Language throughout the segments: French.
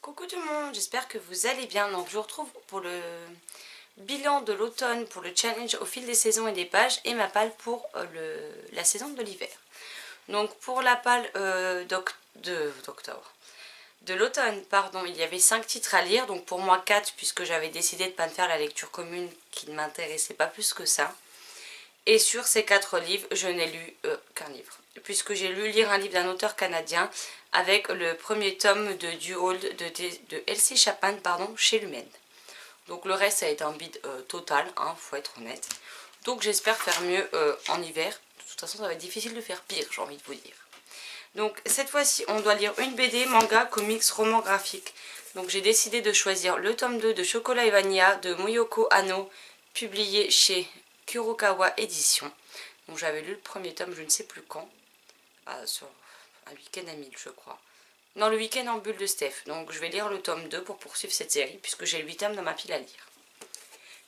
Coucou tout le monde, j'espère que vous allez bien. Donc je vous retrouve pour le bilan de l'automne, pour le challenge au fil des saisons et des pages, et ma palle pour la saison de l'hiver. Donc pour la palle d'octobre, de l'automne, pardon, il y avait 5 titres à lire, donc pour moi 4 puisque j'avais décidé de ne pas me faire la lecture commune qui ne m'intéressait pas plus que ça. Et sur ces 4 livres, je n'ai lu qu'un livre, puisque j'ai lu lire un livre d'un auteur canadien avec le premier tome de Du Hold de Elsie Chapman chez Lumen. Donc le reste ça a été un bide total, faut être honnête. Donc j'espère faire mieux en hiver. De toute façon ça va être difficile de faire pire, j'ai envie de vous dire. Donc cette fois-ci on doit lire une BD, manga, comics, roman graphique. Donc j'ai décidé de choisir le tome 2 de Chocolat et Vanilla de Moyoko Hano, publié chez Kurokawa Édition. Donc j'avais lu le premier tome je ne sais plus quand, sur un week-end à 1000 je crois. Non, le week-end en bulle de Steph. Donc je vais lire le tome 2 pour poursuivre cette série puisque j'ai 8 tomes dans ma pile à lire.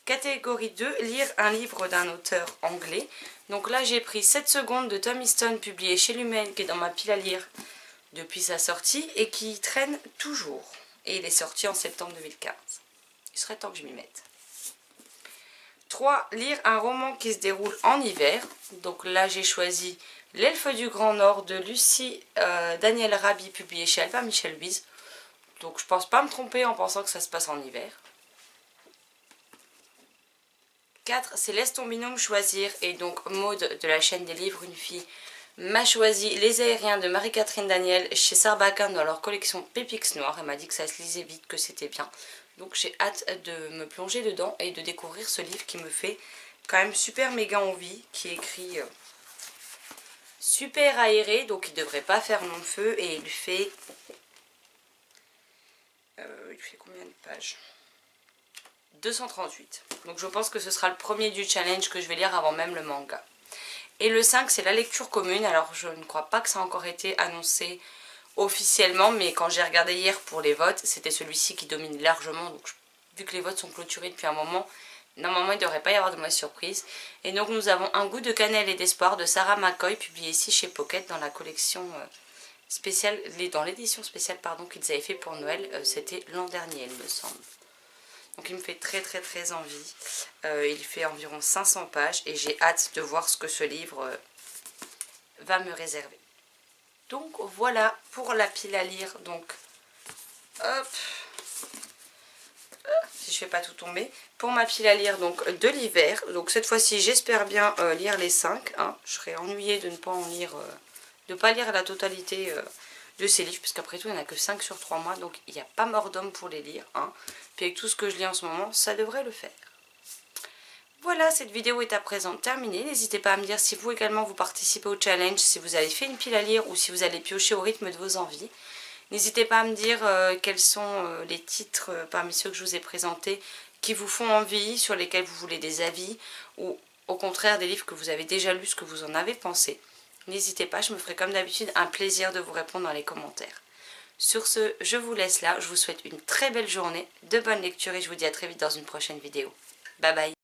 Catégorie 2, lire un livre d'un auteur anglais. Donc là j'ai pris 7 secondes de Tom Easton publié chez Lumen qui est dans ma pile à lire depuis sa sortie et qui traîne toujours. Et il est sorti en septembre 2015. Il serait temps que je m'y mette. 3. Lire un roman qui se déroule en hiver. Donc là j'ai choisi L'Elfe du Grand Nord de Lucie Daniel Raby, publié chez Albin Michel Louise. Donc je pense pas me tromper en pensant que ça se passe en hiver. 4. C'est Laisse ton binôme choisir. Et donc Maud de la chaîne des livres Une fille m'a choisi Les Aériens de Marie-Catherine Daniel chez Sarbacane dans leur collection Pépix Noir. Elle m'a dit que ça se lisait vite, que c'était bien. Donc j'ai hâte de me plonger dedans et de découvrir ce livre qui me fait quand même super méga envie, qui est écrit super aéré, donc il ne devrait pas faire long feu et il fait combien de pages? 238. Donc je pense que ce sera le premier du challenge que je vais lire avant même le manga. Et le 5 c'est la lecture commune. Alors je ne crois pas que ça a encore été annoncé officiellement, mais quand j'ai regardé hier pour les votes, c'était celui-ci qui domine largement. Donc vu que les votes sont clôturés depuis un moment, normalement il ne devrait pas y avoir de mauvaise surprise. Et donc nous avons Un goût de cannelle et d'espoir de Sarah McCoy, publié ici chez Pocket dans la collection spéciale, dans l'édition spéciale qu'ils avaient fait pour Noël. C'était l'an dernier il me semble. Donc il me fait très envie. Il fait environ 500 pages et j'ai hâte de voir ce que ce livre va me réserver. Donc voilà pour la pile à lire. Donc hop, si je fais pas tout tomber. Pour ma pile à lire donc de l'hiver. Donc cette fois-ci j'espère bien lire les 5. Je serais ennuyée de ne pas en lire, de pas lire la totalité de ces livres, parce qu'après tout il n'y en a que 5 sur 3 mois, donc il n'y a pas mort d'homme pour les lire. Puis avec tout ce que je lis en ce moment, ça devrait le faire. Voilà, cette vidéo est à présent terminée. N'hésitez pas à me dire si vous également vous participez au challenge, si vous avez fait une pile à lire ou si vous allez piocher au rythme de vos envies. N'hésitez pas à me dire quels sont les titres parmi ceux que je vous ai présentés qui vous font envie, sur lesquels vous voulez des avis, ou au contraire des livres que vous avez déjà lus, ce que vous en avez pensé. N'hésitez pas, je me ferai comme d'habitude un plaisir de vous répondre dans les commentaires. Sur ce, je vous laisse là, je vous souhaite une très belle journée, de bonnes lectures et je vous dis à très vite dans une prochaine vidéo. Bye bye.